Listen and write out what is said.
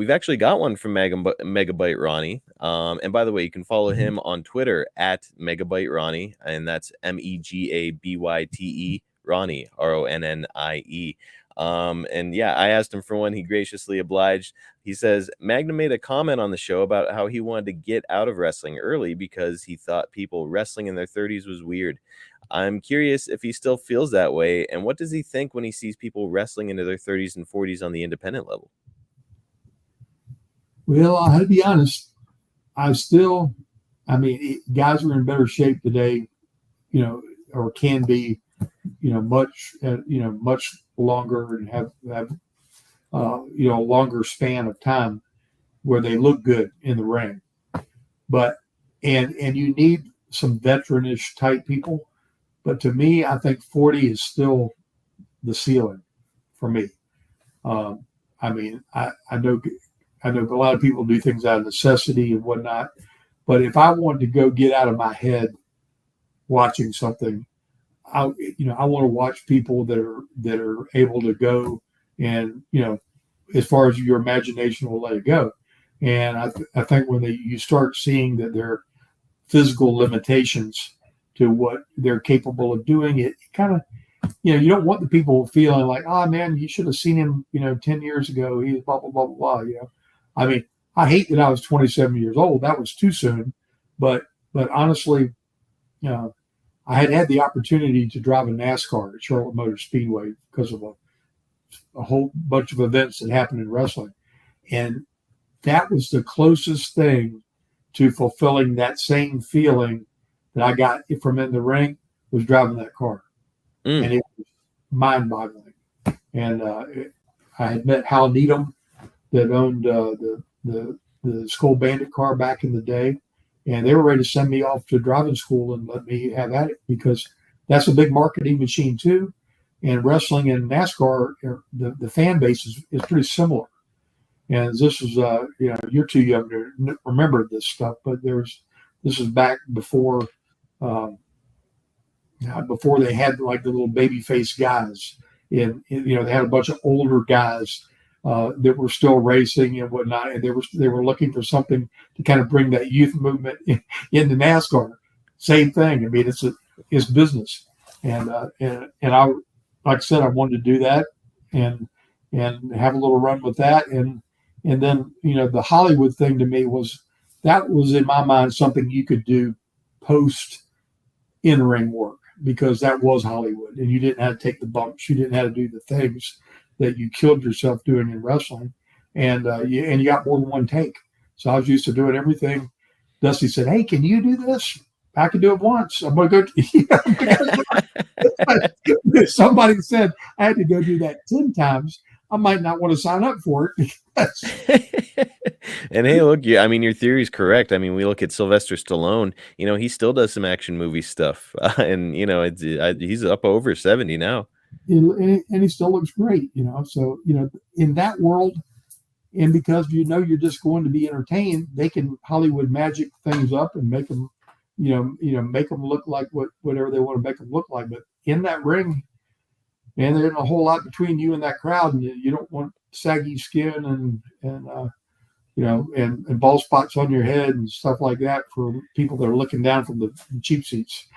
We've actually got one from Megabyte Ronnie. And by the way, you can follow him on Twitter at Megabyte Ronnie, and that's MEGABYTE Ronnie, RONNIE. And yeah, I asked him for one. He graciously obliged. He says Magnum made a comment on the show about how he wanted to get out of wrestling early because he thought people wrestling in their 30s was weird. I'm curious if he still feels that way, and what does he think when he sees people wrestling into their 30s and 40s on the independent level? Well, I had to be honest. Guys are in better shape today, or can be, much longer and have a longer span of time where they look good in the ring. But and you need some veteranish type people. But to me, I think 40 is still the ceiling for me. I know a lot of people do things out of necessity and whatnot, but if I wanted to go get out of my head watching something, I want to watch people that are able to go and, as far as your imagination will let it go. And I think when you start seeing that there are physical limitations to what they're capable of doing, it kind of, you don't want the people feeling like, oh man, you should have seen him, 10 years ago. He was blah, blah, blah, blah, I hate that I was 27 years old. That was too soon. But honestly, I had the opportunity to drive a NASCAR at Charlotte Motor Speedway because of a whole bunch of events that happened in wrestling. And that was the closest thing to fulfilling that same feeling that I got from in the ring was driving that car. And it was mind-boggling. And I had met Hal Needham that owned the Skull Bandit car back in the day, and they were ready to send me off to driving school and let me have at it because that's a big marketing machine too. And wrestling and NASCAR, the fan base is pretty similar. And this is, you're too young to remember this stuff, but this is back before they had like the little baby face guys. And they had a bunch of older guys that were still racing and whatnot, and they were looking for something to kind of bring that youth movement into NASCAR. Same thing. I mean, it's business, and I, like I said, I wanted to do that and have a little run with that, and then the Hollywood thing to me was in my mind something you could do post in ring work because that was Hollywood, and you didn't have to take the bumps, you didn't have to do the things that you killed yourself doing in wrestling, and you got more than one take. So I was used to doing everything. Dusty said, "Hey, can you do this?" I could do it once. I'm going to go. If somebody said I had to go do that 10 times, I might not want to sign up for it. And hey, look, your theory is correct. I mean, we look at Sylvester Stallone. He still does some action movie stuff, and he's up over 70 now. And he still looks great, So in that world, and because you're just going to be entertained, they can Hollywood magic things up and make them, make them look like whatever they want to make them look like. But in that ring, man, there's a whole lot between you and that crowd, and you don't want saggy skin and bald spots on your head and stuff like that for people that are looking down from the cheap seats.